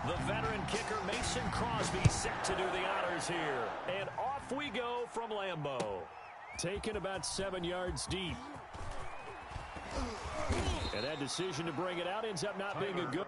The veteran kicker Mason Crosby set to do the honors here. And off we go from Lambeau. Taken about 7 yards deep. And that decision to bring it out ends up not being a good.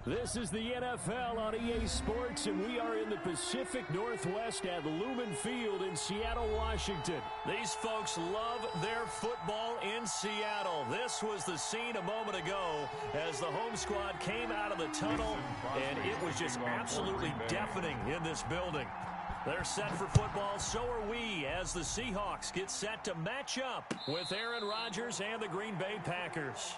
This is the NFL on EA Sports, and we are in the Pacific Northwest at Lumen Field in Seattle, Washington. These folks love their football in Seattle. This was the scene a moment ago as the home squad came out of the tunnel, and it was just absolutely deafening in this building. They're set for football, so are we, as the Seahawks get set to match up with Aaron Rodgers and the Green Bay Packers.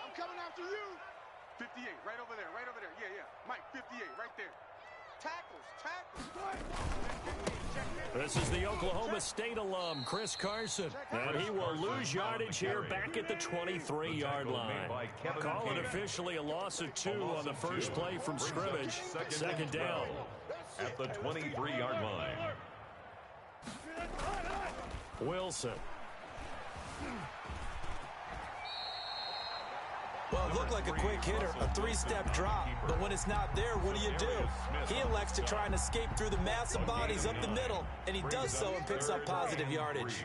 I'm coming after you. 58, right over there. Yeah. Mike, 58, right there. Tackles. This is the Oklahoma State alum, Chris Carson. And he will lose yardage here back at the 23-yard line. Call it officially a loss of 2 on the first play from scrimmage. Second down. At the 23-yard line. Wilson. Well, it looked like a quick hitter, a 3-step drop. But when it's not there, what do? He elects to try and escape through the massive bodies up the middle, and he does so and picks up positive yardage.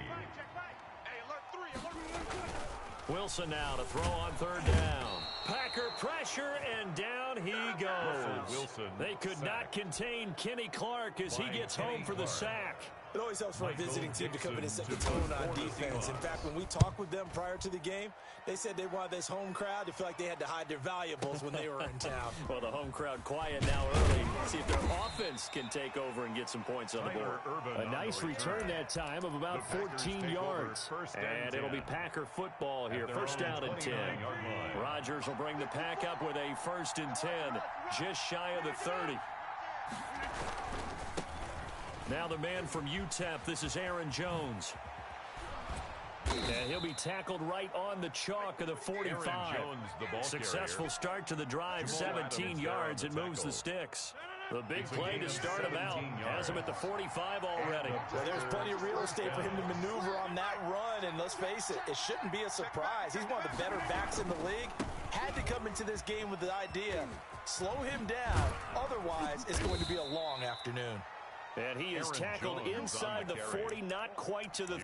Wilson now to throw on third down. Packer pressure, and down he goes. They could not contain Kenny Clark as he gets home for the sack. It always helps for a visiting team to come in and set the tone on defense. In fact, when we talked with them prior to the game, they said they wanted this home crowd to feel like they had to hide their valuables when they were in town. Well, the home crowd quiet now early. See if their offense can take over and get some points on the board. A nice return that time of about 14 yards. And it'll be Packer football here. First down and 10. Rodgers will bring the Pack up with a 1st and 10, just shy of the 30. Now the man from UTEP, this is Aaron Jones. And he'll be tackled right on the chalk of the 45. Successful start to the drive, 17 yards, and moves the sticks. The big play to start him out. Has him at the 45 already. Well, there's plenty of real estate for him to maneuver on that run, and let's face it, it shouldn't be a surprise. He's one of the better backs in the league. Had to come into this game with the idea, slow him down, otherwise it's going to be a long afternoon. And he is tackled inside the 40, not quite to the...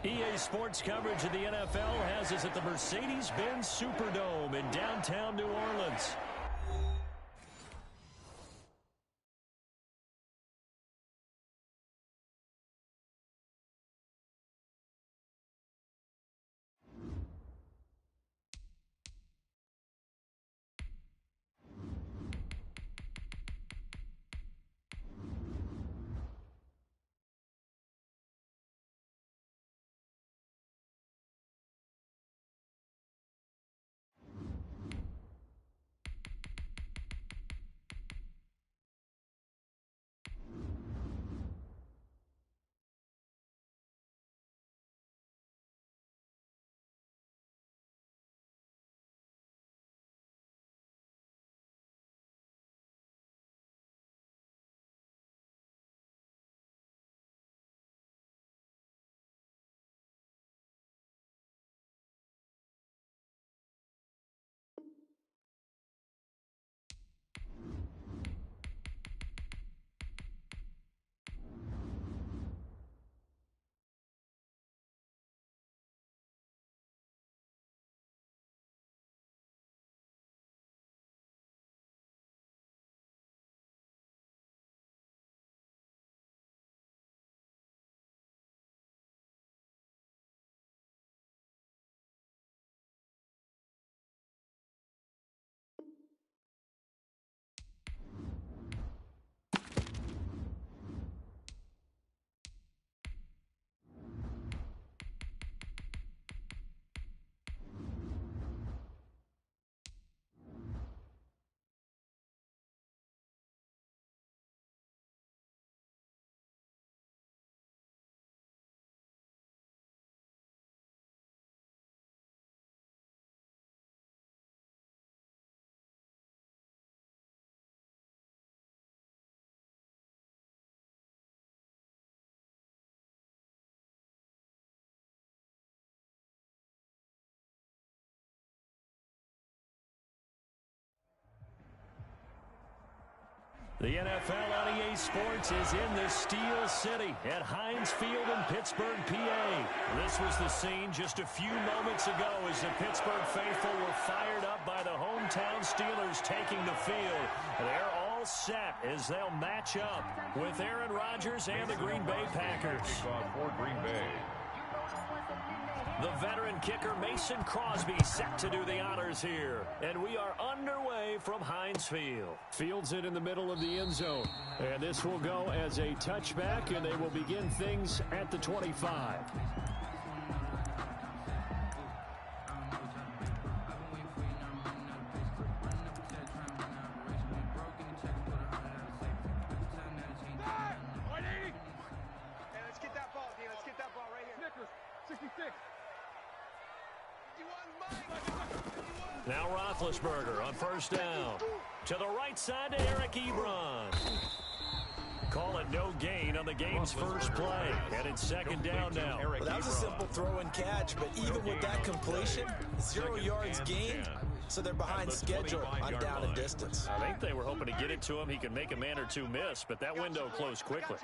EA Sports coverage of the NFL has us at the Mercedes-Benz Superdome in downtown New Orleans. The NFL on EA Sports is in the Steel City at Heinz Field in Pittsburgh, PA. This was the scene just a few moments ago as the Pittsburgh faithful were fired up by the hometown Steelers taking the field. They're all set as they'll match up with Aaron Rodgers and the Green Bay Packers. Kickoff for Green Bay. The veteran kicker Mason Crosby set to do the honors here. And we are underway from Heinz Field. Fields it in the middle of the end zone. And this will go as a touchback, and they will begin things at the 25. Now Roethlisberger on first down. To the right side to Eric Ebron. Call it no gain on the game's first play. And it's second down now. Well, that was a simple throw and catch, but even with that completion, 0 yards gained, so they're behind schedule on down and distance. I think they were hoping to get it to him. He could make a man or two miss, but that window closed quickly.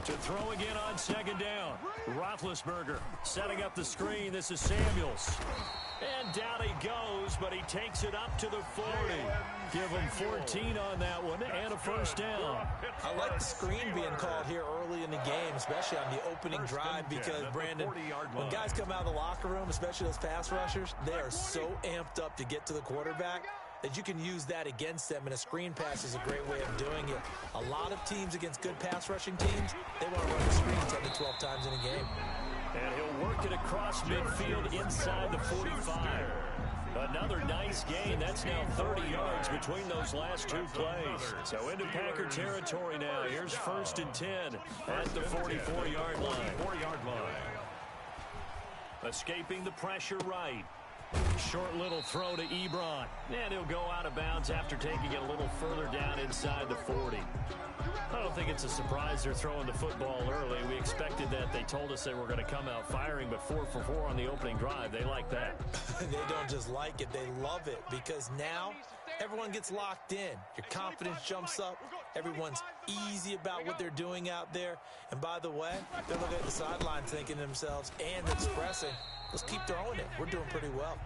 To throw again on second down. Roethlisberger setting up the screen. This is Samuels. And down he goes, but he takes it up to the 40. Give him 14 on that one and a first down. I like the screen being called here early in the game, especially on the opening drive, because, Brandon, when guys come out of the locker room, especially those pass rushers, they are so amped up to get to the quarterback that you can use that against them, and a screen pass is a great way of doing it. A lot of teams against good pass rushing teams, they want to run the screen 10 to 12 times in a game. And he'll work it across midfield inside the 45. Another nice gain. That's now 30 yards between those last two plays. So into Packer territory now. Here's 1st and 10 at the 44-yard line. Escaping the pressure right. Short little throw to Ebron. And he'll go out of bounds after taking it a little further down inside the 40. I don't think it's a surprise they're throwing the football early. We expected that. They told us they were going to come out firing, but 4 for 4 on the opening drive. They like that. They don't just like it. They love it, because now everyone gets locked in. Your confidence jumps up. Everyone's easy about what they're doing out there. And by the way, they're looking at the sideline thinking to themselves and expressing, let's keep throwing it. We're doing pretty well.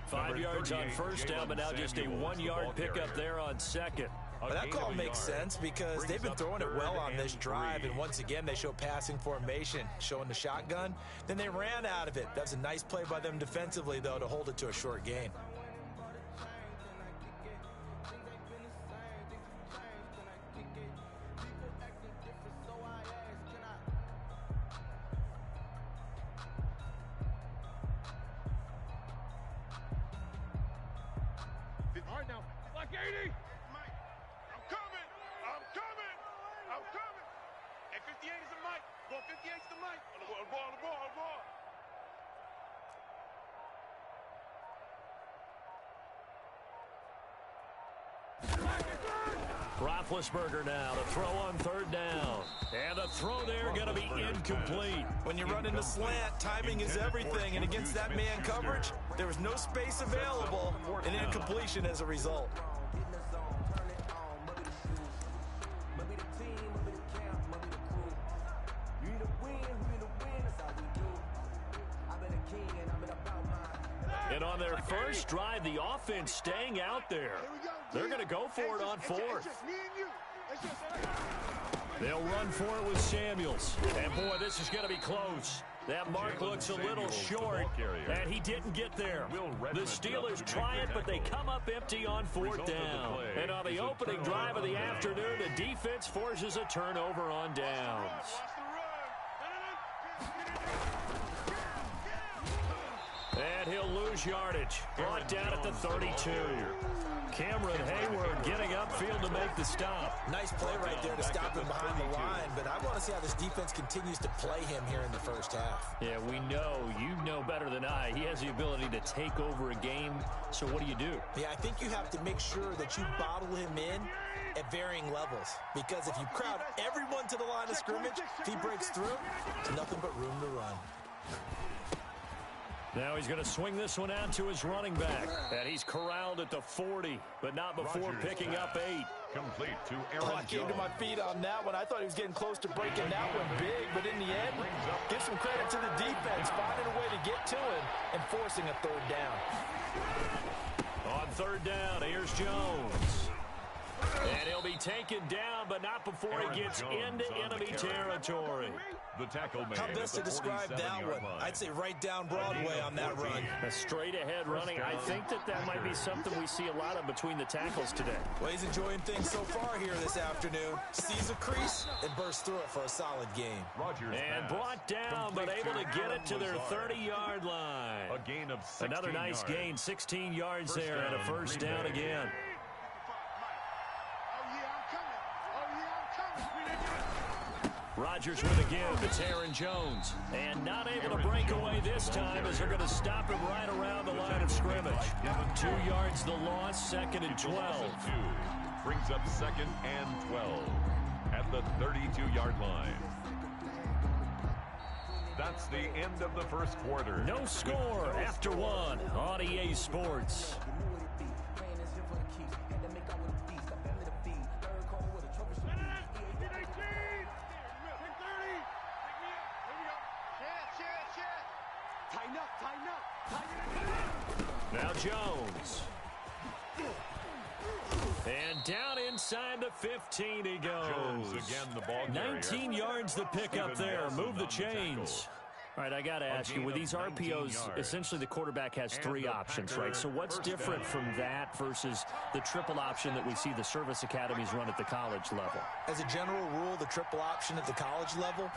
5 yards on first down, but now just a 1-yard pickup there on second. But that call makes sense because they've been throwing it well on this drive, and once again, they show passing formation, showing the shotgun. Then they ran out of it. That's a nice play by them defensively, though, to hold it to a short gain. All right, now, like 80. Mike, I'm coming. I'm coming. I'm coming. And 58 is the Mike. Ball 58 is the Mike. On the ball, on the ball, on the ball. Roethlisberger now to throw on third down. And the throw there going to be incomplete. When you run into slant, timing is everything. And against that man coverage, there was no space available. An incompletion as a result. And on their first drive, the offense staying out there. They're going to go for it on fourth. They'll run for it with Samuels. And, boy, this is going to be close. That mark looks a little short, and he didn't get there. The Steelers try it, but they come up empty on fourth down. And on the opening drive of the afternoon, the defense forces a turnover on downs. And he'll lose yardage. Brought down at the 32. Cameron Hayward getting upfield to make the stop. Nice play right there to stop him behind the line, but I want to see how this defense continues to play him here in the first half. Yeah, we know. You know better than I. He has the ability to take over a game, so what do you do? Yeah, I think you have to make sure that you bottle him in at varying levels, because if you crowd everyone to the line of scrimmage, if he breaks through, there's nothing but room to run. Now he's going to swing this one out to his running back. And he's corralled at the 40, but not before picking up 8. Complete to Aaron I came to my feet on that one. I thought he was getting close to breaking that one big, but in the end, give some credit to the defense, finding a way to get to him and forcing a third down. On third down, here's Jones. And he'll be taken down, but not before he gets into enemy territory. The tackle man. How best to describe that one? I'd say right down Broadway on that run. A straight-ahead running. I think that might be something we see a lot of between the tackles today. Well, he's enjoying things so far here this afternoon. Sees a crease and bursts through it for a solid game. And brought down, but able to get it to their 30-yard line. A gain of 16 Another nice yards. gain, 16 yards there, and a first down again. Rodgers with a give. It's Aaron Jones. And not able to break away this time as they're going to stop him right around the line of scrimmage. 2 yards the loss, second and 12. Brings up second and 12 at the 32-yard line. That's the end of the first quarter. No score after one on EA Sports. Now Jones. And down inside the 15 he goes. Jones again, the ball carrier. 19 yards the pickup there. Move the chains. All right, I got to ask you, with these RPOs, essentially the quarterback has 3 options, right? So what's different from that versus the triple option that we see the service academies run at the college level? As a general rule, the triple option at the college level,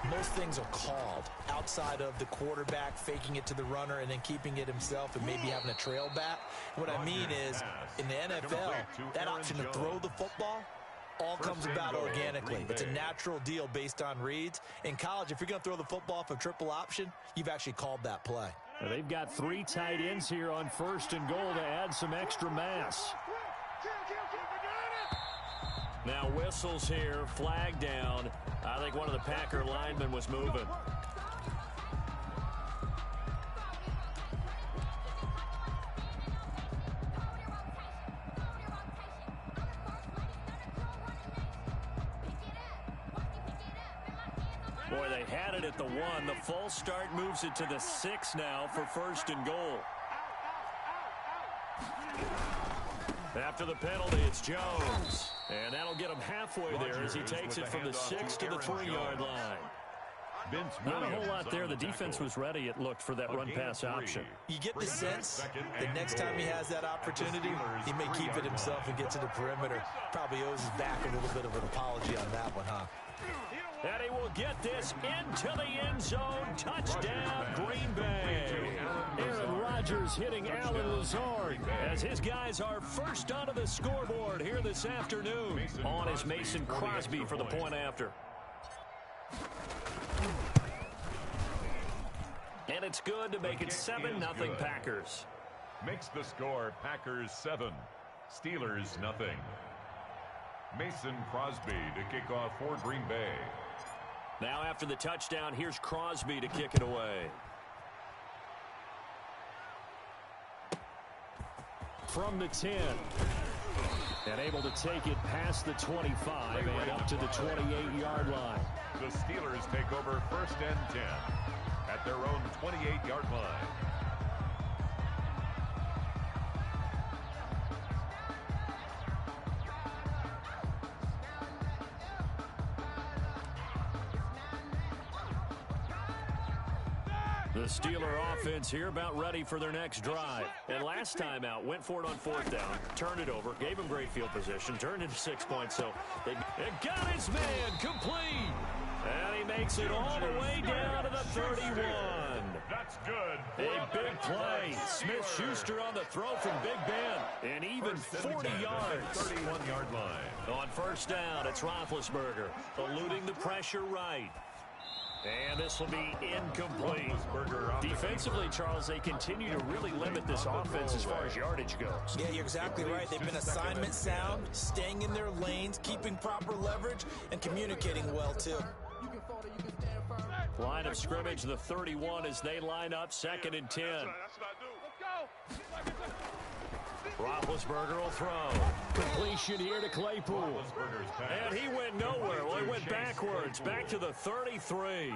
most things are called outside of the quarterback faking it to the runner and then keeping it himself and maybe having a trail back. What I mean is, in the NFL, that option to throw the football all comes about organically. It's a natural deal based on reads. In college, if you're going to throw the football for triple option, you've actually called that play. Now, they've got 3 tight ends here on first and goal to add some extra mass. Now whistles here, flag down. I think one of the Packer linemen was moving. Boy, they had it at the 1. The false start moves it to the 6 now for 1st and goal. After the penalty, it's Jones. And that'll get him halfway there as he takes it from the 6 to the 3-yard line. Not a whole lot there. The defense was ready, it looked, for that run-pass option. You get the sense that next time he has that opportunity, he may keep it himself and get to the perimeter. Probably owes his back a little bit of an apology on that one, huh? And he will get this into the end zone. Touchdown, Green Bay. Aaron Rodgers hitting Alan Lazard as his guys are first onto the scoreboard here this afternoon. On is Mason Crosby for the point after. And it's good to make it 7-0 Packers. Makes the score Packers 7, Steelers nothing. Mason Crosby to kick off for Green Bay. Now after the touchdown, here's Crosby to kick it away. From the 10. And able to take it past the 25 and up to the 28-yard line. The Steelers take over 1st and 10 at their own 28-yard line. The Steeler offense here about ready for their next drive. And last time out, went for it on 4th down, turned it over, gave him great field position, turned into 6 points. So they got his man complete. And he makes it all the way down to the 31. That's good. A big play. Smith-Schuster on the throw from Big Ben. And even 40 yards. 31-yard line. On 1st down, it's Roethlisberger, eluding the pressure right. And this will be incomplete. Defensively, Charles, they continue to really limit this offense as far as yardage goes. Yeah, you're exactly right. They've been assignment sound, staying in their lanes, keeping proper leverage, and communicating well, too. Line of scrimmage, the 31 as they line up 2nd and 10. Roethlisberger will throw. Completion here to Claypool. And he went nowhere. Well, he went backwards. Back to the 33.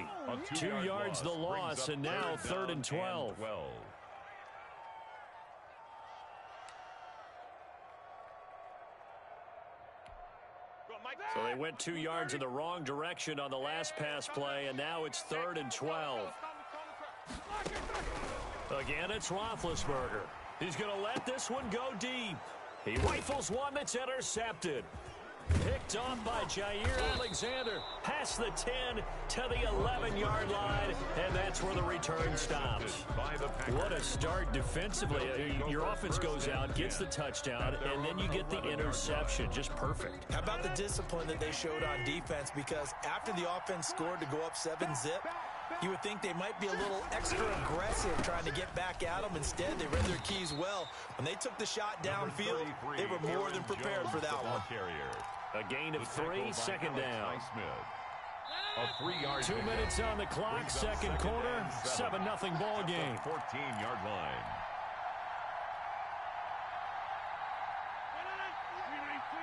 2 yards the loss, and now 3rd and 12. So they went 2 yards in the wrong direction on the last pass play, and now it's 3rd and 12. Again, it's Roethlisberger. He's going to let this one go deep. He rifles one that's intercepted. Picked off by Jair Alexander. Past the 10 to the 11-yard line, and that's where the return stops. What a start defensively. Your offense goes out, gets the touchdown, and then you get the interception. Just perfect. How about the discipline that they showed on defense? Because after the offense scored to go up 7-zip, you would think they might be a little extra aggressive trying to get back at them. Instead, they read their keys well. When they took the shot downfield, they were more than prepared for that one. A gain of 3, 2nd down. A 3-yard 2 minutes on the clock, 2nd quarter, 7-0 ball game. 14-yard line.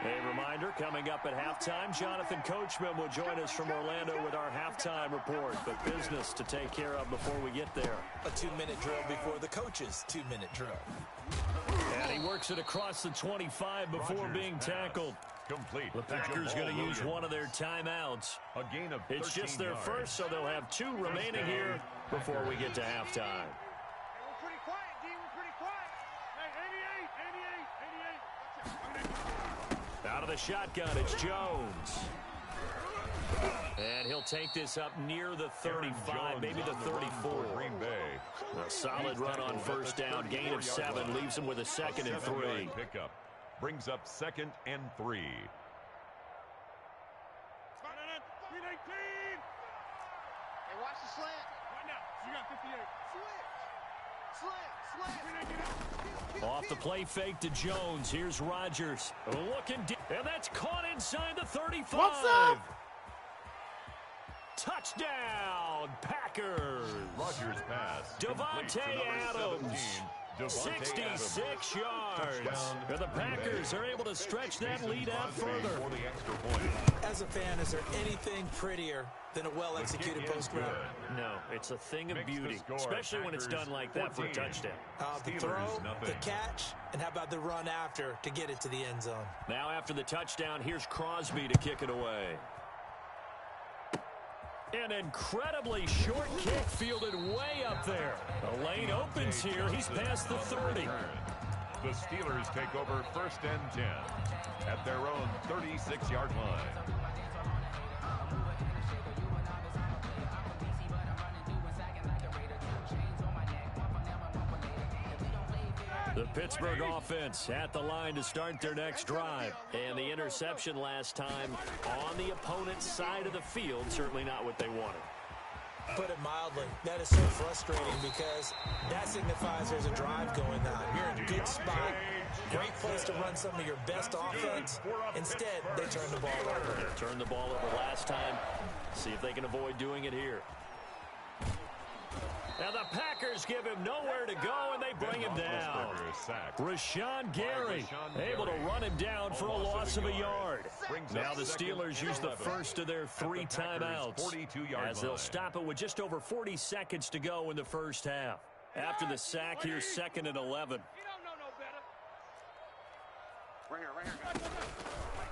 A reminder, coming up at halftime, Jonathan Coachman will join us from Orlando with our halftime report. But business to take care of before we get there. A 2-minute drill before the coach's 2-minute drill. And he works it across the 25 before being tackled. Complete. The Packers going to use one of their timeouts. A gain of 13 It's just their yards. first, so they'll have 2 remaining here before we get to halftime. We're pretty quiet, D. We're pretty quiet. Hey, 88, 88, 88. Out of the shotgun, it's Jones. And he'll take this up near the 35, maybe the 34. Green Bay. A solid run on 1st down, gain of 7, leaves him with a 2nd and 3. Pickup brings up 2nd and 3. Hey, watch the slant. Right now, you got 58. Switch. Off the play fake to Jones. Here's Rodgers. Looking deep. And that's caught inside the 35. What's up? Touchdown, Packers. Rodgers pass. Devontae Adams. 66 yards. And the Packers are able to stretch that lead out further. As a fan, is there anything prettier than a well-executed post route? No, it's a thing of beauty, especially when it's done like that for a touchdown. The throw, the catch, and how about the run after to get it to the end zone? Now after the touchdown, here's Crosby to kick it away. An incredibly short kick fielded way up there. The lane opens here. He's past the 30. The Steelers take over 1st and 10 at their own 36-yard line. The Pittsburgh offense at the line to start their next drive. And the interception last time on the opponent's side of the field, certainly not what they wanted. Put it mildly, that is so frustrating because that signifies there's a drive going on. You're in a good spot, great place to run some of your best offense. Instead, they turn the ball over. They turned the ball over last time. See if they can avoid doing it here. Now the Packers give him nowhere to go, and they bring him down. Rashawn Gary able to run him down for a loss of a yard. Now the Steelers use the first of their 3 timeouts as they'll stop it with just over 40 seconds to go in the first half. After the sack, here's 2nd and 11.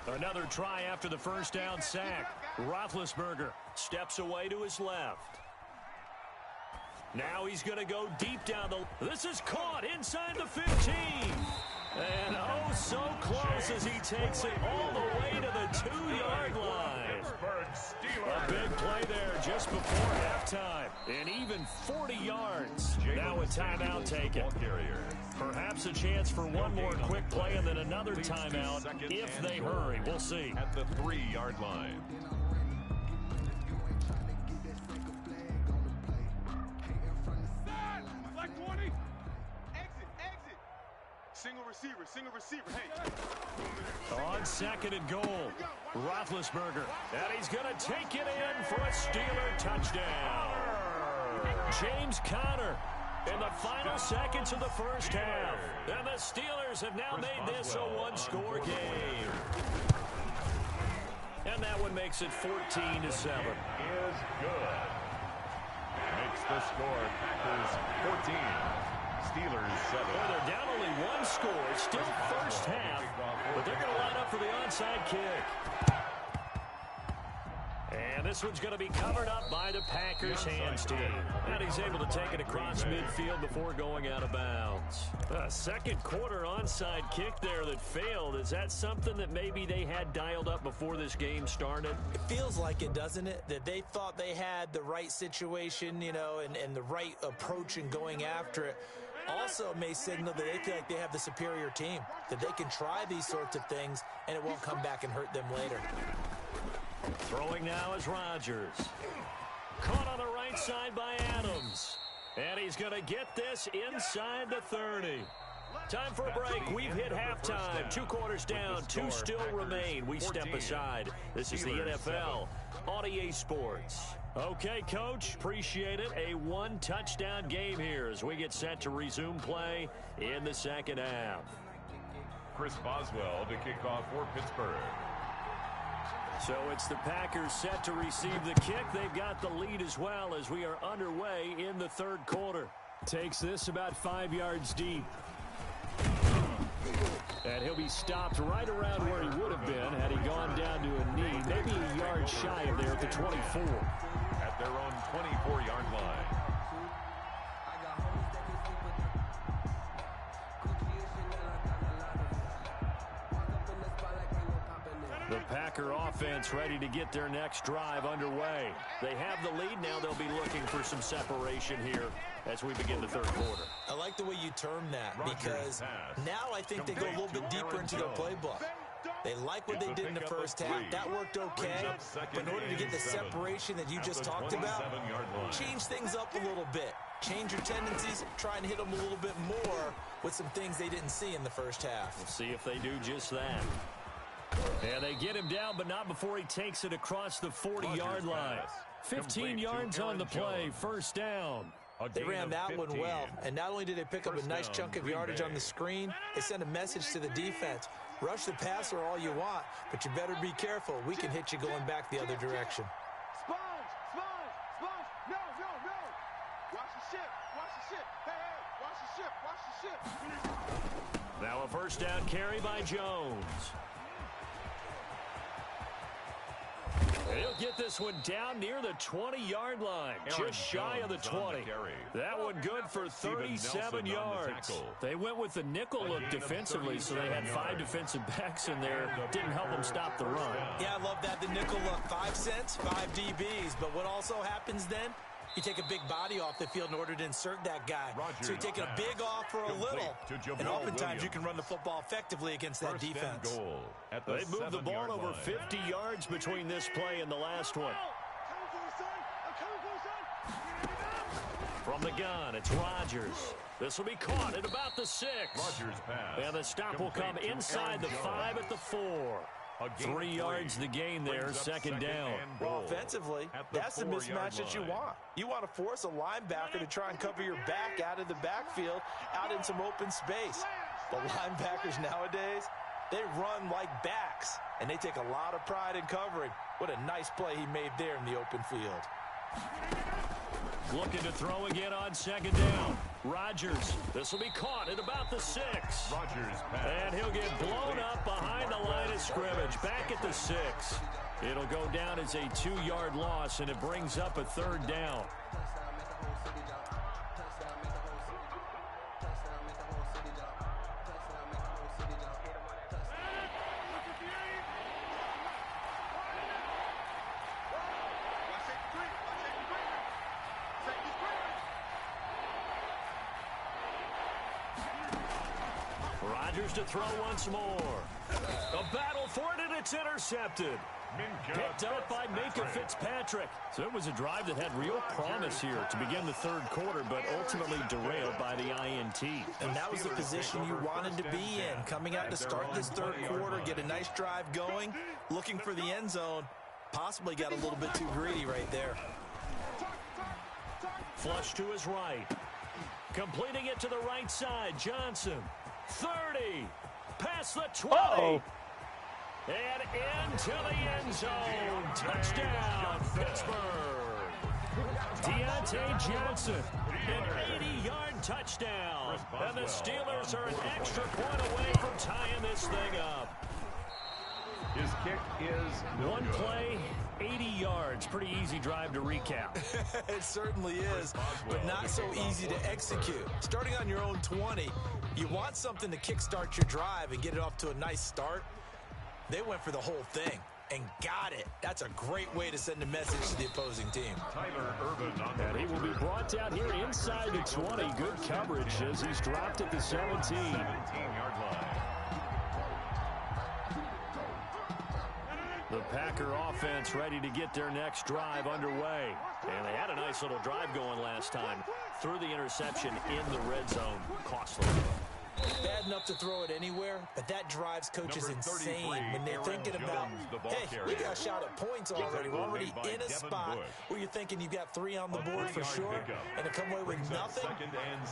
Another try after the first down sack. Roethlisberger steps away to his left. Now he's going to go deep down the... This is caught inside the 15. And oh, so close as he takes it all the way to the 2-yard line. A big play there just before halftime. And even 40 yards. Now a timeout taken. Perhaps a chance for one more quick play and then another timeout if they hurry. We'll see. At the 3-yard line. Single receiver, hey. On 2nd and goal, Roethlisberger. And he's going to take it in for a Steeler touchdown. James Conner in the final seconds of the first half. And the Steelers have now made this a one-score game. And that one makes it 14-7. Is good. Makes the score Packers 14. Steelers 7. Well, they're down only 1 score. Still first half. But they're going to line up for the onside kick. And this one's going to be covered up by the Packers hands team. And he's able to take it across midfield before going out of bounds. A second quarter onside kick there that failed. Is that something that maybe they had dialed up before this game started? It feels like it, doesn't it? That they thought they had the right situation, you know, and the right approach in going after it. Also may signal that they feel like they have the superior team, that they can try these sorts of things and it won't come back and hurt them later. Throwing now is Rodgers. Caught on the right side by Adams. And he's going to get this inside the 30. Time for a break. We've hit halftime. 2 quarters down. 2 still remain. We step aside. This is the NFL on EA Sports. Okay, Coach, appreciate it. A 1-touchdown game here as we get set to resume play in the second half. Chris Boswell to kick off for Pittsburgh. So it's the Packers set to receive the kick. They've got the lead as well as we are underway in the 3rd quarter. Takes this about 5 yards deep. And he'll be stopped right around where he would have been had he gone down to a knee, maybe a yard shy of there at the 24. At their own 24-yard line. The Packer offense ready to get their next drive underway. They have the lead now. They'll be looking for some separation here as we begin the 3rd quarter. I like the way you term that because now I think they go a little bit deeper into their playbook. They like what they did in the first half. That worked okay. But in order to get the separation that you just talked about, change things up a little bit. Change your tendencies, try and hit them a little bit more with some things they didn't see in the first half. We'll see if they do just that. And they get him down, but not before he takes it across the 40-yard line. 15 yards on the play, first down. They ran that one well, and not only did they pick up a nice chunk of yardage on the screen, they sent a message to the defense. Rush the passer all you want, but you better be careful. We can hit you going back the other direction. Sponge! No! Watch the ship! Hey, watch the ship! Now a first down carry by Jones. He'll get this one down near the 20-yard line, just shy of the 20. That one good for 37 yards. They went with the nickel look defensively, so they had 5 defensive backs in there. Didn't help them stop the run. Yeah, I love that, the nickel look. 5 cents, 5 DBs. But what also happens then? You take a big body off the field in order to insert that guy. So you're taking a big off for a little. And oftentimes you can run the football effectively against that defense. They moved the ball over 50 yards between this play and the last one. From the gun, it's Rodgers. This will be caught at about the 6. And the stop will come inside the 5 at the 4. 3 yards the gain there, second down. Well, offensively, that's the mismatch that you want. You want to force a linebacker to try and cover your back out of the backfield, out in some open space. The linebackers nowadays, they run like backs, and they take a lot of pride in covering. What a nice play he made there in the open field. Looking to throw again on second down. Rodgers. This will be caught at about the 6. And he'll get blown up behind the line of scrimmage. Back at the 6. It'll go down as a 2-yard loss, and it brings up a third down. Rodgers to throw once more. A battle for it, and it's intercepted. Picked up by Minka Fitzpatrick. So it was a drive that had real promise here to begin the third quarter, but ultimately derailed by the INT. And that was the position you wanted to be in. Coming out to start this third quarter, get a nice drive going, looking for the end zone. Possibly got a little bit too greedy right there. Flush to his right. Completing it to the right side, Johnson. 30. Past the 20. And into the end zone. Touchdown, Pittsburgh. Deontay Johnson, an 80-yard touchdown. And the Steelers are an extra point away from tying this thing up. His kick is no One good. play, 80 yards. Pretty easy drive to recap. It certainly is, but not so easy to execute. Starting on your own 20, you want something to kickstart your drive and get it off to a nice start. They went for the whole thing and got it. That's a great way to send a message to the opposing team. Tyler Urban on the And he will be brought down here inside the 20. Good coverage as he's dropped at the 17. 17-yard line. The Packer offense ready to get their next drive underway. And they had a nice little drive going last time. Threw the interception in the red zone. Costly. Bad enough to throw it anywhere, but that drives coaches insane when they're thinking about, hey, we got a shot at points already. We're already in a spot where you're thinking you've got 3 on the board for sure, and to come away with nothing,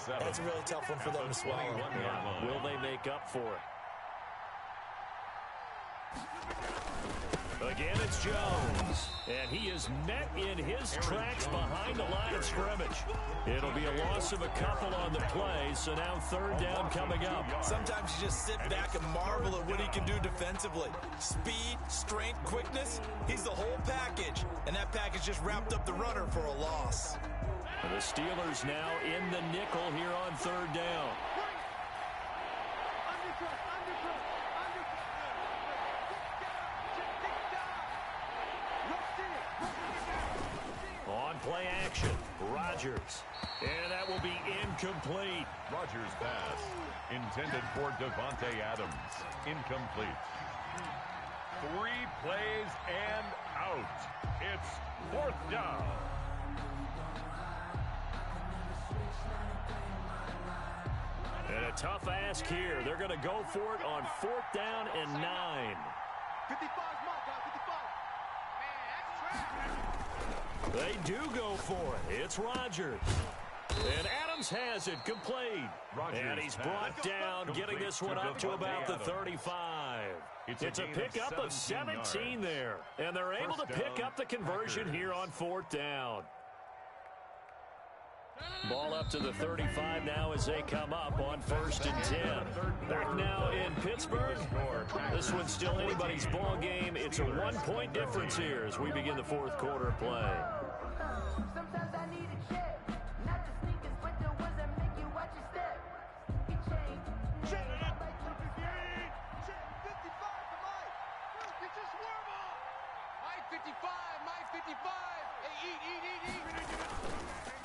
that's a really tough one for them to swallow. Yeah. Will they make up for it? Again, it's Jones, and he is met in his tracks behind the line of scrimmage. It'll be a loss of a couple on the play, so now third down coming up. Sometimes you just sit back and marvel at what he can do defensively. Speed, strength, quickness, he's the whole package, and that package just wrapped up the runner for a loss. And the Steelers now in the nickel here on third down. Play action, Rodgers, and that will be incomplete. Rodgers' pass intended for Devontae Adams. Incomplete. 3 plays and out. It's 4th down. And a tough ask here. They're going to go for it on 4th down and 9. 55 mark, 55. They do go for it. It's Rodgers. And Adams has it complete. And he's brought down, getting this one up to about the 35. It's a pickup of 17 there. And they're able to pick up the conversion here on 4th down. Ball up to the 35 now as they come up on 1st and 10. Back now in Pittsburgh. This one's still anybody's ball game. It's a 1-point difference here as we begin the 4th quarter of play. Sometimes I need a check, not the sneakers, but the ones that make you watch your step. It changed. Check 55 to Mike. Get your swerve on. Mike 55, Mike 55. Hey, eat.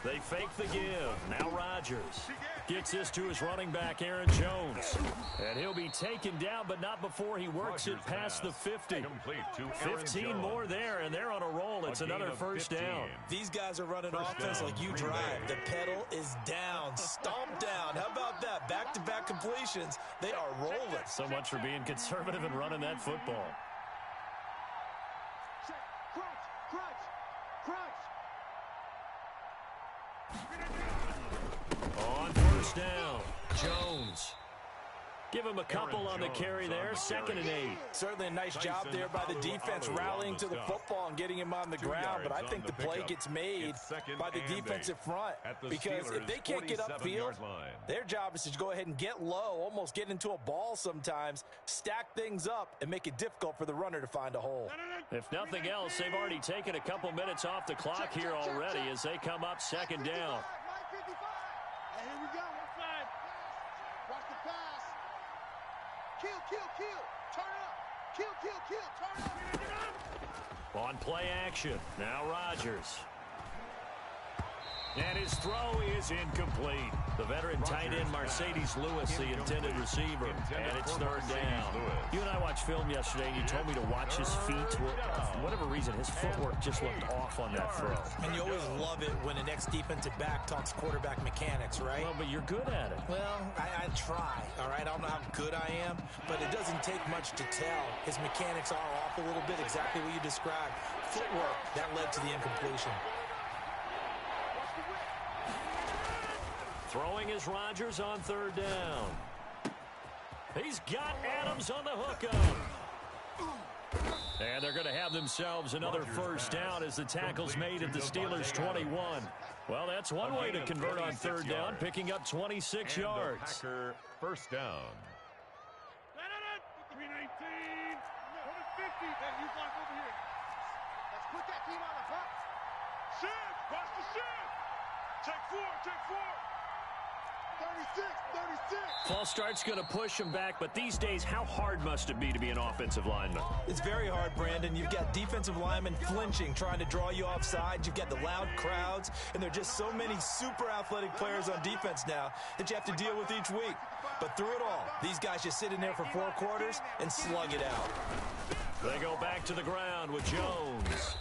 They fake the give. Now Rodgers gets this to his running back, Aaron Jones. And he'll be taken down, but not before he works it past the 50. 15 more there, and they're on a roll. It's another 1st down. These guys are running offense like you drive. The pedal is down, stomp down. How about that? Back-to-back completions. They are rolling. So much for being conservative and running that football. On 1st down, Jones. Give him a couple on the carry there, 2nd and 8. Certainly a nice job there by the defense rallying to the football and getting him on the ground, but I think the play gets made by the defensive front because if they can't get upfield, their job is to go ahead and get low, almost get into a ball sometimes, stack things up, and make it difficult for the runner to find a hole. If nothing else, they've already taken a couple minutes off the clock here already as they come up 2nd down. Here we go. Left side. Watch the pass. Kill. Turn up. Kill. Turn up. On play action. Now Rodgers. And his throw is incomplete. The veteran tight end Mercedes Lewis, the intended receiver. And it's 3rd down. You and I watched film yesterday, and you told me to watch his feet. For whatever reason, his footwork just looked off on that throw. And you always love it when an ex-defensive back talks quarterback mechanics, right? Well, but you're good at it. Well, I try, all right? I don't know how good I am, but it doesn't take much to tell. His mechanics are off a little bit, exactly what you described. Footwork, that led to the incompletion. Throwing is Rodgers on 3rd down. He's got Adams on the hookup. And they're going to have themselves another 1st down as the tackle's made at the Steelers' 21. Well, that's one way to convert on 3rd down, picking up 26 yards. Packer 1st down. 319. 150. Then you block over here. Let's put that team on the box. Shift. Watch the shift. Take 4. 36. False start's going to push him back, but these days, how hard must it be to be an offensive lineman? It's very hard, Brandon. You've got defensive linemen flinching, trying to draw you offside. You've got the loud crowds, and there are just so many super athletic players on defense now that you have to deal with each week. But through it all, these guys just sit in there for 4 quarters and slug it out. They go back to the ground with Jones.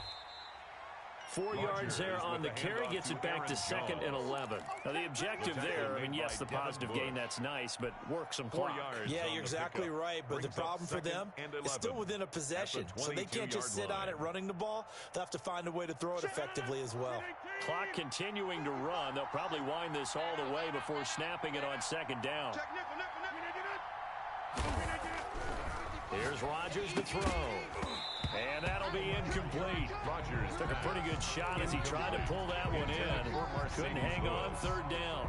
4 yards there on the carry, gets it back to 2nd and 11. Now, the objective there, I mean, yes, the positive gain, that's nice, but work some clock. Yeah, you're exactly right, but the problem for them is still within a possession, so they can't just sit on it running the ball. They'll have to find a way to throw it effectively as well. Clock continuing to run. They'll probably wind this all the way before snapping it on 2nd down. Here's Rodgers to throw. And that'll be incomplete. Rodgers took a pretty good shot as he tried to pull that one in. Couldn't hang on 3rd down.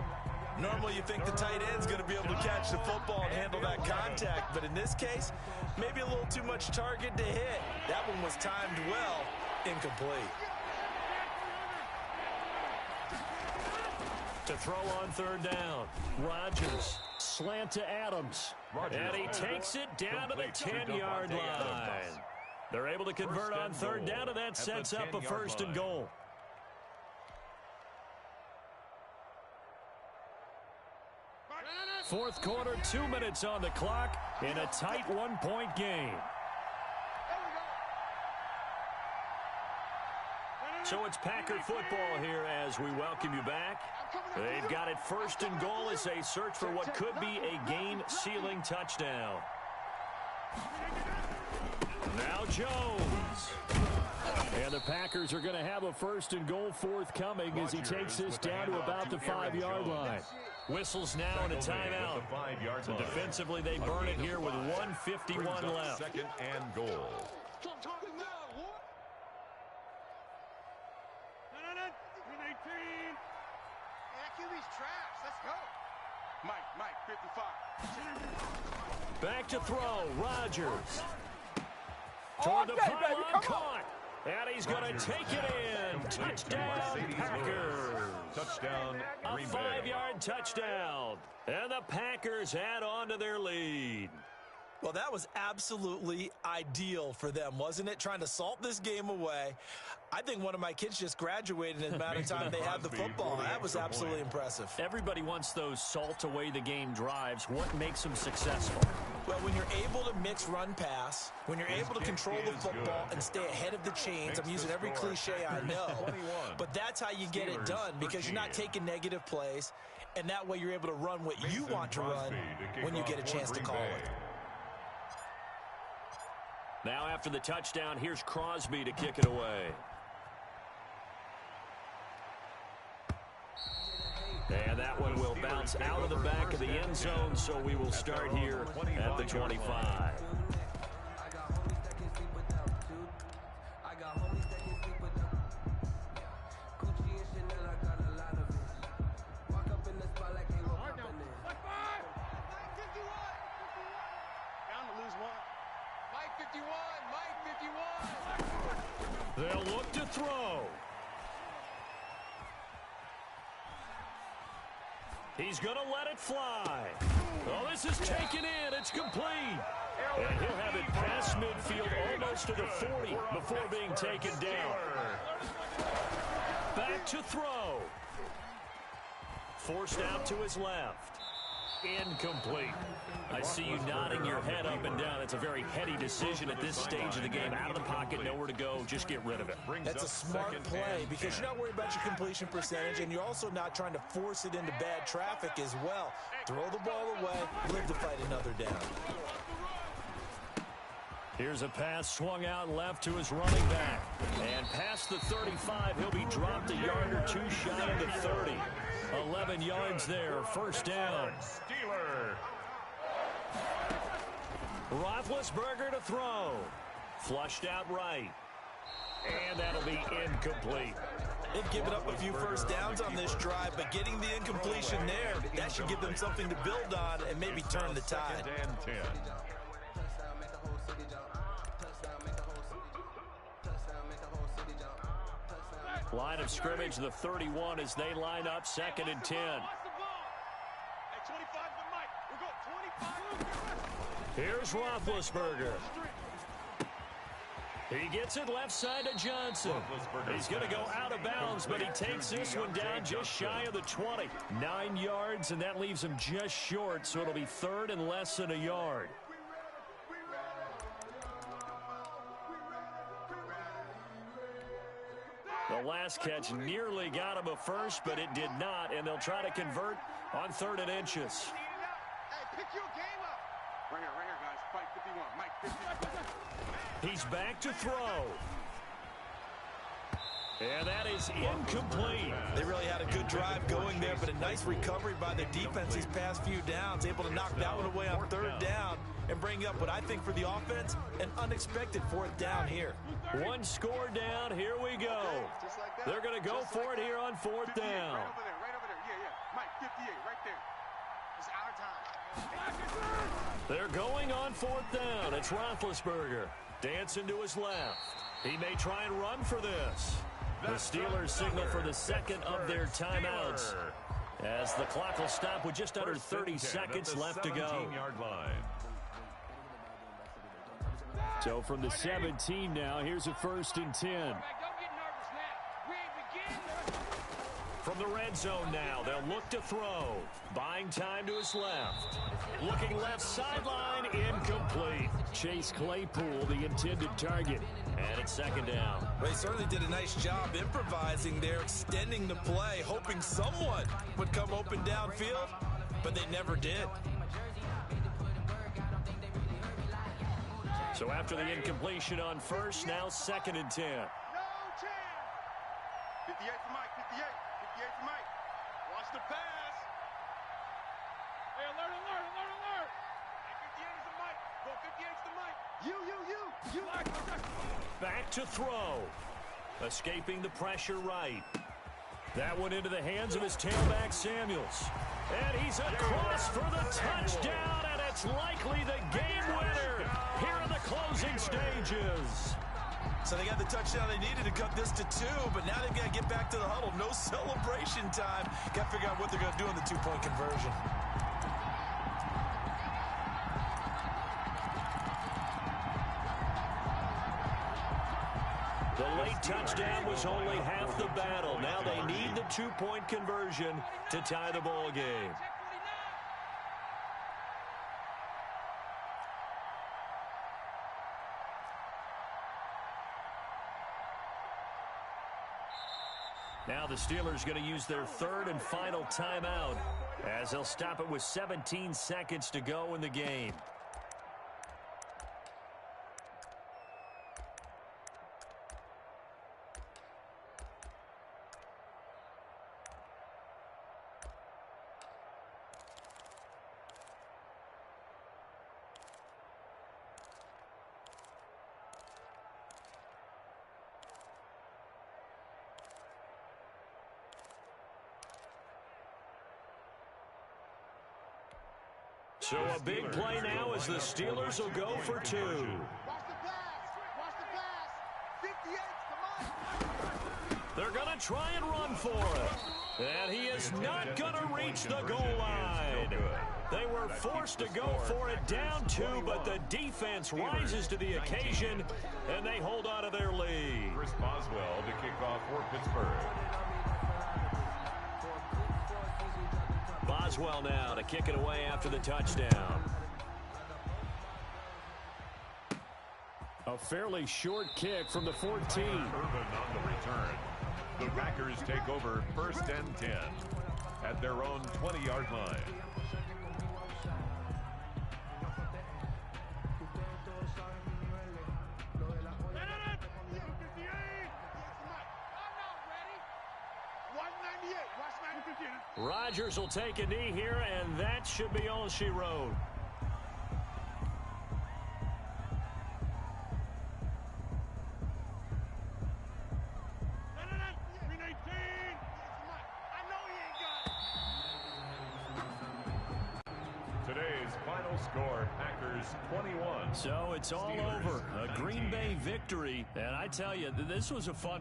Normally you think the tight end's going to be able to catch the football and handle that contact, but in this case, maybe a little too much target to hit. That one was timed well, incomplete. To throw on 3rd down, Rodgers slant to Adams. And he takes it down to the 10-yard line. They're able to convert on 3rd down, and that sets up a 1st and goal. Fourth quarter, 2 minutes on the clock in a tight 1-point game. So it's Packer football here as we welcome you back. They've got it 1st and goal as they search for what could be a game-sealing touchdown. Now Jones. And the Packers are going to have a 1st and goal forthcoming as he takes this down to about the 5-yard line. Whistles now and a timeout. So defensively, they burn it here with 1:51 left. 2nd and goal. QB's trash. Let's go. Mike, 55. Back to throw. Rodgers. Toward the pylon, caught. And he's going to take it in. Touchdown, Packers. Touchdown, Green Bay. A 5-yard touchdown. And the Packers add on to their lead. Well, that was absolutely ideal for them, wasn't it? Trying to salt this game away. I think one of my kids just graduated in the amount of time they had the football. That was absolutely impressive. Everybody wants those salt away the game drives. What makes them successful? Well, when you're able to mix run pass, when you're able to control the football and stay ahead of the chains, I'm using every cliche I know, but that's how you get it done because you're not taking negative plays, and that way you're able to run what you want to run when you get a chance to call it. Now after the touchdown, here's Crosby to kick it away. And that one will bounce out of the back of the end zone, so we will start here at the 25. They'll look to throw. He's going to let it fly. Oh, this is taken in. It's complete. And he'll have it past midfield almost to the 40 before being taken down. Back to throw. Forced out to his left. Incomplete. I see you nodding your head up and down. That's a very heady decision at this stage of the game. Out of the pocket, nowhere to go. Just get rid of it. That's a smart play because you're not worried about your completion percentage, and you're also not trying to force it into bad traffic as well. Throw the ball away, live to fight another down. Here's a pass swung out left to his running back. And past the 35, he'll be dropped a yard or two shy of the 30. 11 yards there, 1st down. Steeler. Roethlisberger to throw. Flushed out right. And that'll be incomplete. They've given up a few 1st downs on this drive, but getting the incompletion there, that should give them something to build on and maybe turn the tide. 2nd and 10. Line of scrimmage, the 31 as they line up, 2nd and 10. Here's Roethlisberger. He gets it left side to Johnson. He's going to go out of bounds, but he takes this one down just shy of the 20. 9 yards, and that leaves him just short, so it'll be 3rd and less than a yard. The last catch nearly got him a first, but it did not, and they'll try to convert on 3rd and inches. Hey, pick your game up. Right here, guys. Mike 51. Mike 51. He's back to throw. And that is incomplete. They really had a good drive going there, but a nice recovery by their defense these past few downs, able to knock that one away on 3rd down and bring up what I think for the offense, an unexpected 4th down here. One score down. Here we go. They're going to go for it here on 4th down. Right over there. Yeah. Mike 58, right there. It's our time. They're going on 4th down. It's Roethlisberger. Dancing to his left. He may try and run for this. The Steelers signal for the 2nd of their timeouts as the clock will stop with just under 30 seconds left to go. 17-yard line. So from the 17 now, here's a 1st and 10. From the red zone now, they'll look to throw. Buying time to his left. Looking left sideline, incomplete. Chase Claypool, the intended target. And it's 2nd down. Well, he certainly did a nice job improvising there, extending the play, hoping someone would come open downfield, but they never did. So So after the incompletion on first, now 2nd and 10. No chance. 58 for Mike, 58. 58 for Mike. Watch the pass. Hey, alert, alert, alert, alert. Hey, 58 is the Mike. Go 58 is the Mike. You. Back to throw. Escaping the pressure right. That one into the hands of his tailback, Samuels. And he's across for the touchdown, and it's likely the game winner here in the closing stages. So they got the touchdown they needed to cut this to 2, but now they've got to get back to the huddle. No celebration time. Got to figure out what they're going to do in the 2-point conversion. The late touchdown was only half the battle. Now they need the 2-point conversion to tie the ball game. Now the Steelers going to use their 3rd and final timeout as they'll stop it with 17 seconds to go in the game. So a big play now as the Steelers will go for 2. Watch the pass. Watch the pass. 58 to Mike. They're going to try and run for it. And he is not going to reach the goal line. They were forced to go for it down 2, but the defense rises to the occasion, and they hold on to their lead. Chris Boswell to kick off for Pittsburgh. Boswell now to kick it away after the touchdown. A fairly short kick from the 14. Urban on the return. The Packers take over 1st and 10 at their own 20-yard line. Rodgers will take a knee here, and that should be all she wrote. Today's final score, Packers 21. So it's all over. A Green Bay victory, and I tell you, this was a fun